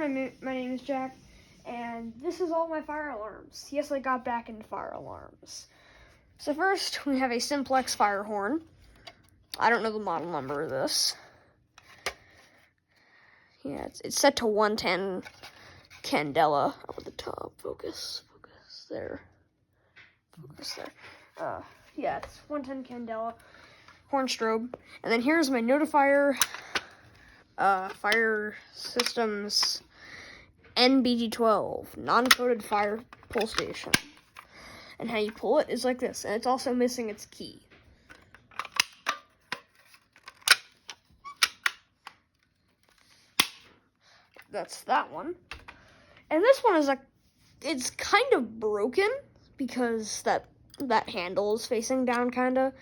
everyone, my name is Jack, and this is all my fire alarms. Yes, I got back into fire alarms. So first, we have a Simplex fire horn. I don't know the model number of this. Yeah, it's set to 110 candela. Up at the top, focus there. Focus there. Yeah, it's 110 candela. Horn strobe. And then here's my notifier. Fire Systems NBG12, non-coded fire pull station. And how you pull it is like this, and it's also missing its key. That's that one. And this one is it's kind of broken because that handle is facing down kinda.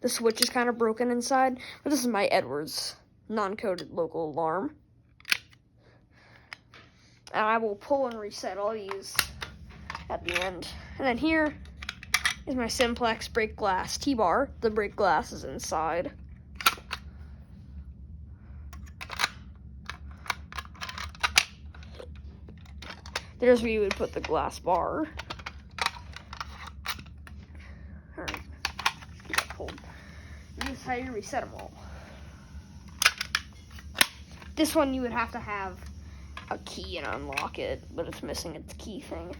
The switch is kind of broken inside. But this is my Edwards non-coded local alarm. And I will pull and reset all these at the end. And then here is my Simplex brake glass T-bar. The brake glass is inside. There's where you would put the glass bar. Alright. This is how you reset them all. This one you would have to have a key and unlock it, but it's missing its key thing.